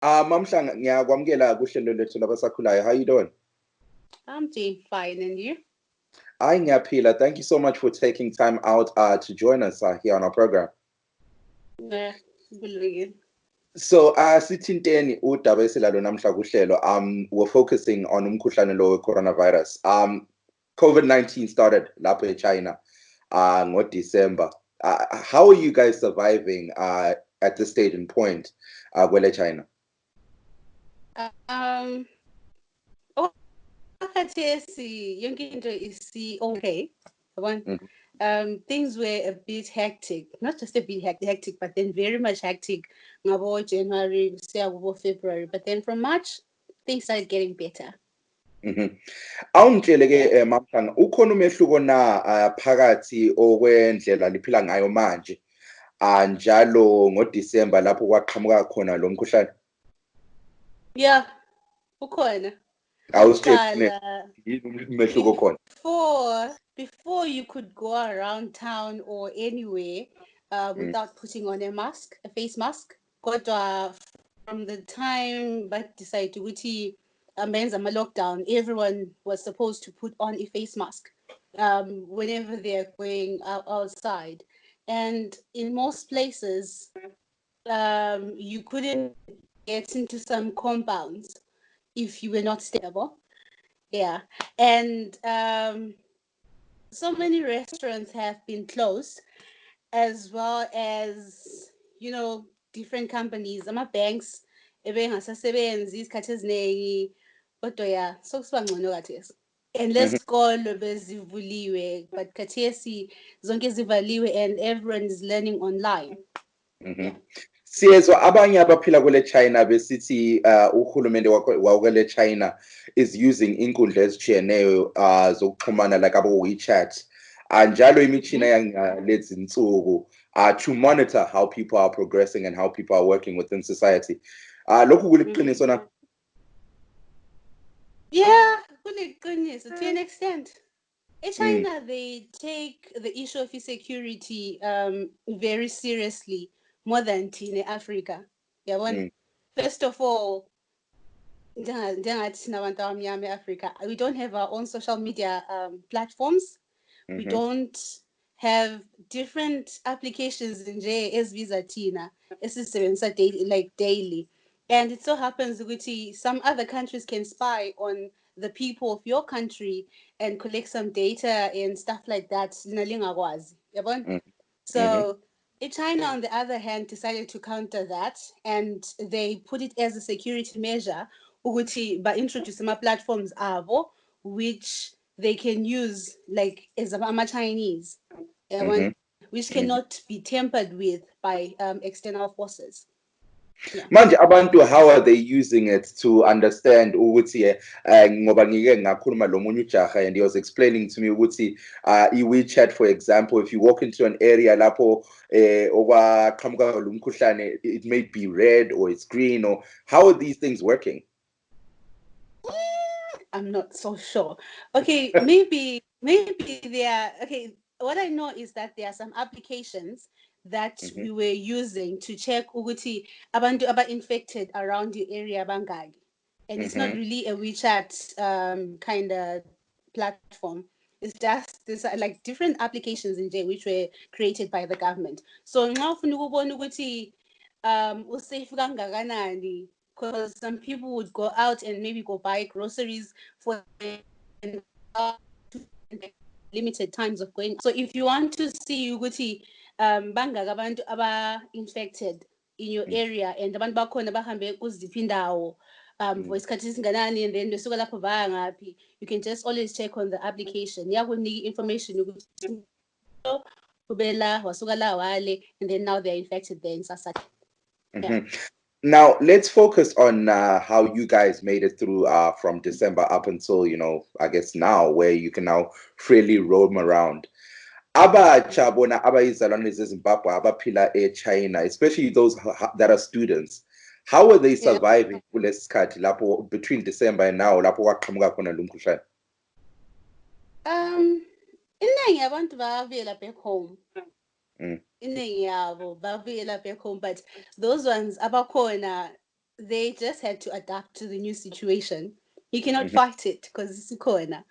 Mhlanga ngiyakwamukela kuhlelo lethu labasakhulayo. How you doing? I'm doing fine, and you? Ngiyaphila. Thank you so much for taking time out to join us here on our program. Brilliant. So sithinteni udaba esilalo namhla kuhlelo. We're focusing on umkhuhlane lo weCoronavirus. COVID-19 started lapho eChina ngoDecember. How are you guys surviving at this stage and point kwele China? Yonke into is okay. Things were a bit hectic, not just a bit hectic, but then very much hectic. Ngabo January, February, but then from March, things started getting better. Awungitshele-ke Mhlanga, ukhona umehluko na phakathi okwendlela liphila ngayo manje njalo ngoDecember lapho kwaqhamuka khona lo mkhuhlane? Yeah, ukhona. Awusitshele yini umehluko khona? Before you could go around town or anywhere without putting on a face mask. Kodwa from the time but decided to men's lockdown, everyone was supposed to put on a face mask whenever they're going outside. And in most places, you couldn't get into some compounds if you were not stable. Yeah. And so many restaurants have been closed, as well as, different companies, banks, ebengasasebenzi isikhathi eziningi, kodwa yeah, sokusiba ngcono khathesi. And lesikolo bezivuliwe, but khathesi zonke zivaliwe and everyone is learning online. Yeah. Siyezwa abanye abaphila kwele China besithi uhulumende wakwele China is using inkundla ezitshiyeneyo zokuxhumana like abo WeChat njalo imitshina yangalezi nsuku to monitor how people are progressing and how people are working within society. Lokhu kuliqiniso na? Yeah, kuliqiniso to an extent. In China, they take the issue of security very seriously, more than in Africa. Yeah, first of all, Africa, we don't have our own social media platforms. We don't have different applications in eZimbabwe, daily. And it so happens that some other countries can spy on the people of your country and collect some data and stuff like that. So China, on the other hand, decided to counter that, and they put it as a security measure by introducing platforms which they can use like as Chinese, which cannot be tampered with by external forces. Yeah. Manje abantu, how are they using it to understand ukuthi ngoba ngike ngakhuluma lo munye ujaha and he was explaining to me ukuthi WeChat, for example, if you walk into an area lapho okwaqhamuka lo mkhuhlane, it may be red or it's green, or how are these things working? I'm not so sure. Okay, maybe they are okay. What I know is that there are some applications that we were using to check ukuthi abantu infected around the area bangaki, and it's not really a WeChat kind of platform. It's just this like different applications in there which were created by the government. So nxa ufuna ukubona ukuthi usafe kangakanani, because some people would go out and maybe go buy groceries for limited times of going. So if you want to see ukuthi bangaka abantu aba infected in your area and abantu bakhona bahambe kuziphi indawo for isikhathi esinganani, and then besuka lapho baya ngaphi, you can just always check on the application. Iyakunika information ukuthi ubela wasuka la wale, and then now they're infected there in Sasaki. Yeah. Now, let's focus on how you guys made it through from December up until, I guess now, where you can now freely roam around. Abatsha bona abayizalwane zeZimbabwe abaphila eChina, especially those that are students, how are they surviving kulesi sikhathi lapho between December and now lapho kwaqhamuka khona lo mkhuhlane? Iningi abantu bavela back home. Iningi yabo bavela back home, but those ones abakhona they just had to adapt to the new situation. You cannot fight it because it's khona.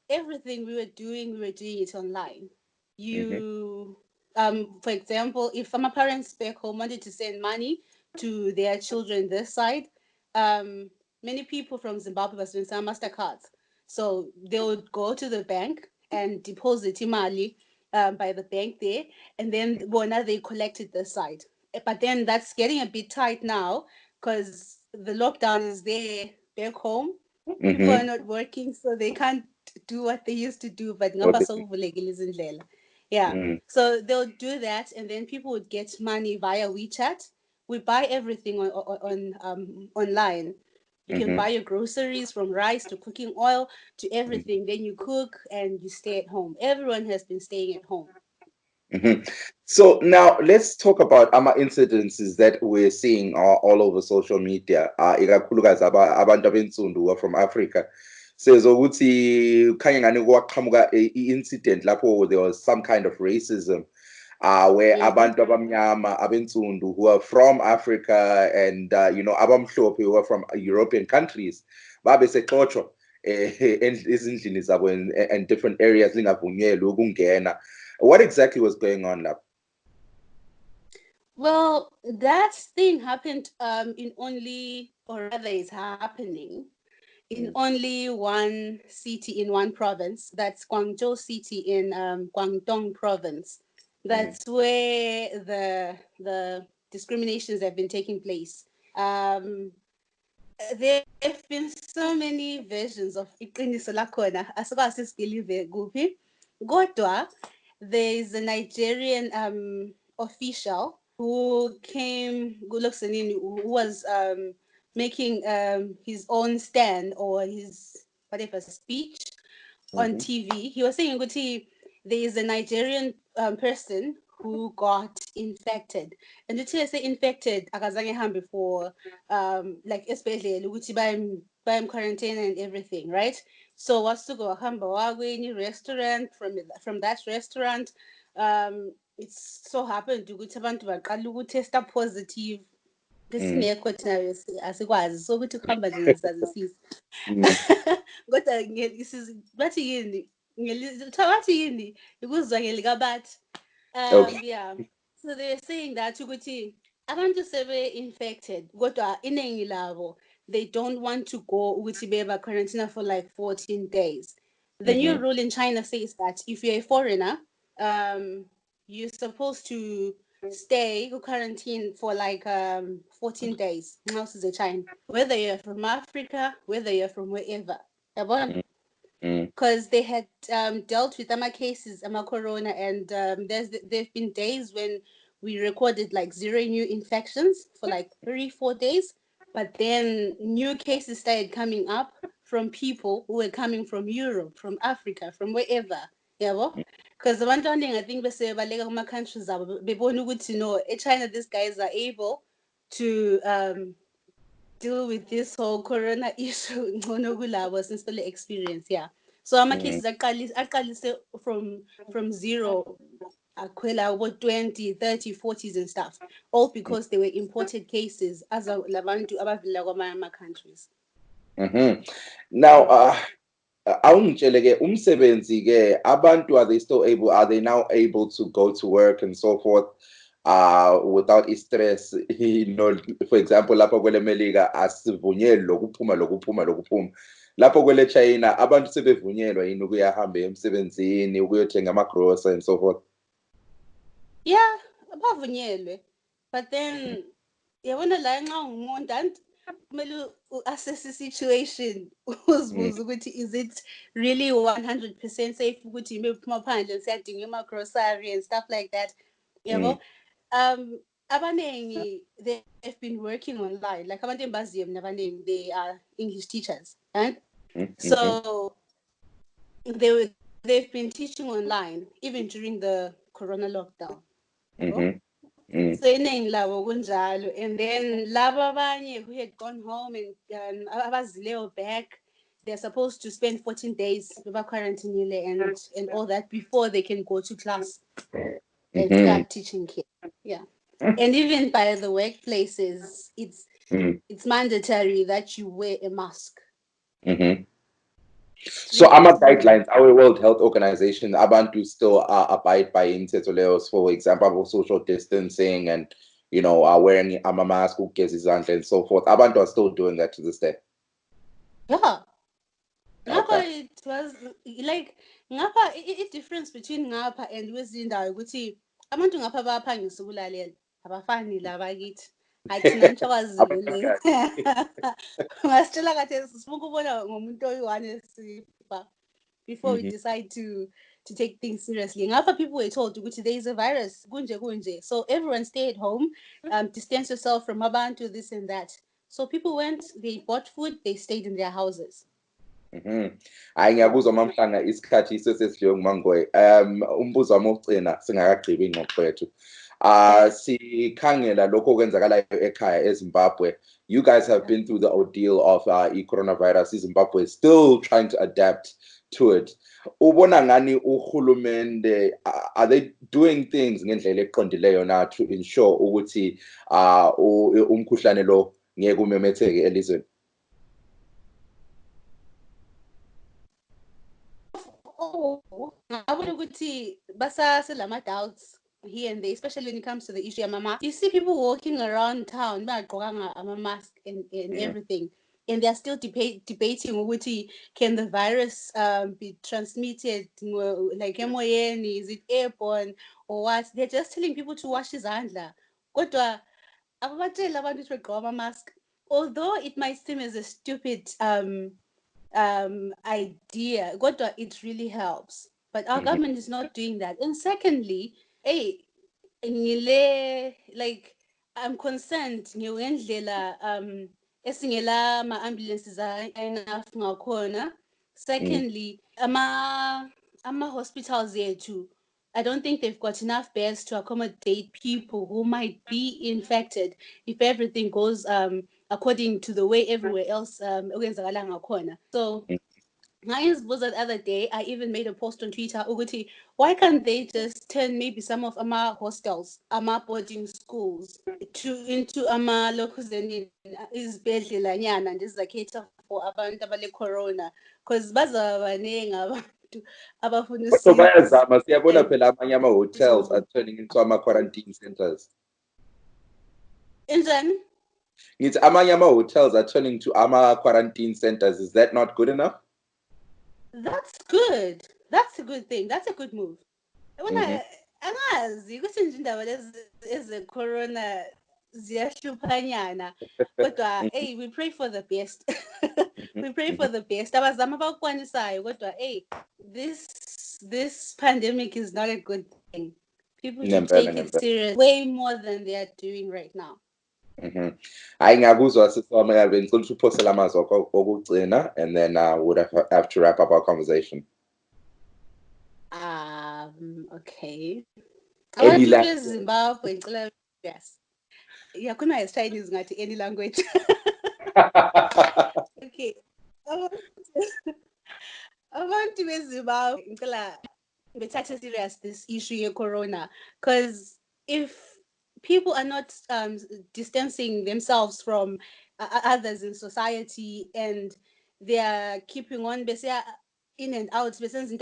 Everything we were doing it online. You, for example, if my parents back home wanted to send money to their children this side, many people from Zimbabwe was doing some Mastercards. So they would go to the bank and deposit imali by the bank there, and then bona they collected this side. But then that's getting a bit tight now because the lockdown is there back home. People are not working, so they can't do what they used to do. But ngapha sekuvulekile izindlela. Yeah. So they'll do that, and then people would get money via WeChat. We buy everything on online. You can buy your groceries from rice to cooking oil to everything. Then you cook and you stay at home. Everyone has been staying at home. So now let's talk about incidences that we're seeing all over social media. Ikakhulukazi abantu abensundu who are from Africa. Sezokuthi kukhanya ngani kwaqhamuka incident lapho there was some kind of racism where abantu abamnyama abensundu who are from Africa and abamhlophe who are from European countries babe sexoxo ezindlini zabo and different areas lingavunyelwe ukungena. What exactly was going on now? Well, that thing happened in only, or rather is happening in only one city in one province. That's Guangzhou City in Guangdong Province. That's where the discriminations have been taking place. There have been so many versions of iqiniso lakhona asikwazi sibelieve kuphi. Kodwa there is a Nigerian official who came, who was making his own stand or his whatever speech on TV. He was saying there is a Nigerian person who got infected, and the say infected akazange hambe for like especially ukuthi bayam quarantine and everything, right? So wasuka wahamba wakwenye restaurant, from that restaurant it's so happened ukuthi abantu baqala ukutesta positive ngesingekho thina asikwazi so ukuthi kuhamba nje ngisazisisa kodwa bathi yini bathi yini ikuzwa ngelikabathi. Yeah, so they're saying that ukuthi abantu sebe-infected kodwa iningi labo they don't want to go ukuthi beba quarantine for like 14 days. The new rule in China says that if you're a foreigner, you're supposed to stay quarantine for like 14 days. House is a China, whether you're from Africa, whether you're from wherever. Because they had dealt with cases, corona, and there've been days when we recorded like 0 new infections for like 3-4 days, but then new cases started coming up from people who were coming from Europe, from Africa, from wherever. Because the one thing I think kuma countries in China these guys are able to deal with this whole corona issue since the experience. So cases aqalise from 0 akwela over 20, 30, 40s and stuff, all because they were imported cases as labantu abavela kwamanye countries. Now awungitshele ke umsebenzi ke abantu are they now able to go to work and so forth without stress? For example, lapho kwele Melika asivunyelwe lokuphuma lapho kwele China abantu sebevunyelwa yini ukuyahamba emsebenzini ukuyothenga amagrocery and so forth? Yeah, bavunyelwe, but then yabona la nxa ungumuntu kumele assess the situation uzibuza ukuthi is it really 100% safe ukuthi imephuma phandle siyadinga ama-grocery and stuff like that, yabo. Abanengi they've been working online, like abantu embaziyo mina abanengi they are English teachers, right? So they've been teaching online even during the corona lockdown. So iningi labo kunjalo, and then laba abanye who had gone home and abazileyo back, they're supposed to spend 14 days quarantine and all that before they can go to class and start teaching kids. Yeah. And even by the workplaces, It's mandatory that you wear a mask. Mm-hmm. It's So really ama-guidelines, our World Health Organization, abantu still abide by imithetho leyo, for example, social distancing and, wearing ama-mask, ugeza izandla and so forth. Abantu are still doing that to this day. Yeah. Okay. It was like ngapha difference between ngapha and kwezindawo ukuthi abantu ngapha bayaphangisa ukulalela abafani laba kithi hayi thina ngisho kwaZulu le ngasitshela kade sifuna ukubona ngomuntu oyi-one esifa before we decide to take things seriously. Ngapha people were told ukuthi there is a virus kunje so everyone stay at home, distance yourself from abantu, this and that. So people went, they bought food, they stayed in their houses. Hayi ngiyakuzwa Mhlanga, isikhathi sesidliwe nguMangoyi. Umbuzo wami wokugcina singakagqibi ingxoxo yethu. Sikhangela lokho okwenzakalayo ekhaya eZimbabwe. You guys have been through the ordeal of coronavirus. Zimbabwe is still trying to adapt to it. Ubona ngani uhulumende, are they doing things ngendlela eqondileyo na to ensure ukuthi umkhuhlane lo ngeke umemetheke elizweni? I want to basasela doubts here and there, especially when it comes to the issue of mask. You see people walking around town, a mask and everything, and they're still debating can the virus be transmitted like MON, is it airborne or what? They're just telling people to wash his hand. Kodwa ababatshela abantu ukuthi begqoke ama-mask, although it might seem as a stupid idea, it really helps. But our government is not doing that. And secondly, like I'm concerned ngendlela esingela ama-ambulances enough ngakhona. Secondly, ama-hospitals too, I don't think they've got enough beds to accommodate people who might be infected if everything goes according to the way everywhere else okwenzakala ngakhona. So the other day, I even made a post on Twitter, Uguti, why can't they just turn maybe some of our hostels, our boarding schools, into local izibhedlela nyana and just like cater for abantu abale corona, because bazaba baningi abantu abafuna So bayazama, usizo. siyabona phela amanye ama-hotels are turning into ama-quarantine centers. Injani? Ngithi amanye ama-hotels are turning to ama-quarantine centers. Is that not good enough? That's good. That's a good thing. That's a good move. Angazi ukuthi nje indaba lezi corona ziyahluphanyana kodwa we pray for the best. We pray for the best. Abazama abakwanisayo kodwa this pandemic is not a good thing. People should take it serious way more than they are doing right now. Hayi ngiyakuzwa sisome yabe ngicela ukuthi uphosele amazwi okugcina and then would have to wrap up our conversation. Okay. Abantu beZimbabwe ngicela yes. Yakhuluma ngeChinese ngathi any language. Okay. Abantu beZimbabwe ngicela bethathe serious this issue of corona, because if people are not distancing themselves from others in society and they are keeping on in and out according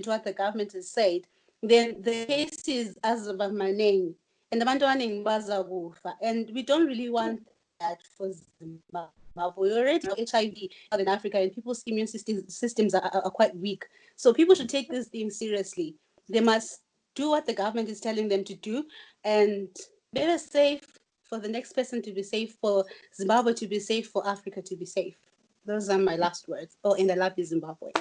to what the government has said, then the cases azoba maningi and abantu abaningi bazakufa, and we don't really want that for Zimbabwe. We already have HIV in Africa, and people's immune systems are quite weak. So people should take this thing seriously. They must do what the government is telling them to do, and better safe for the next person to be safe, for Zimbabwe to be safe, for Africa to be safe. Those are my last words. Oh, and I love you, Zimbabwe.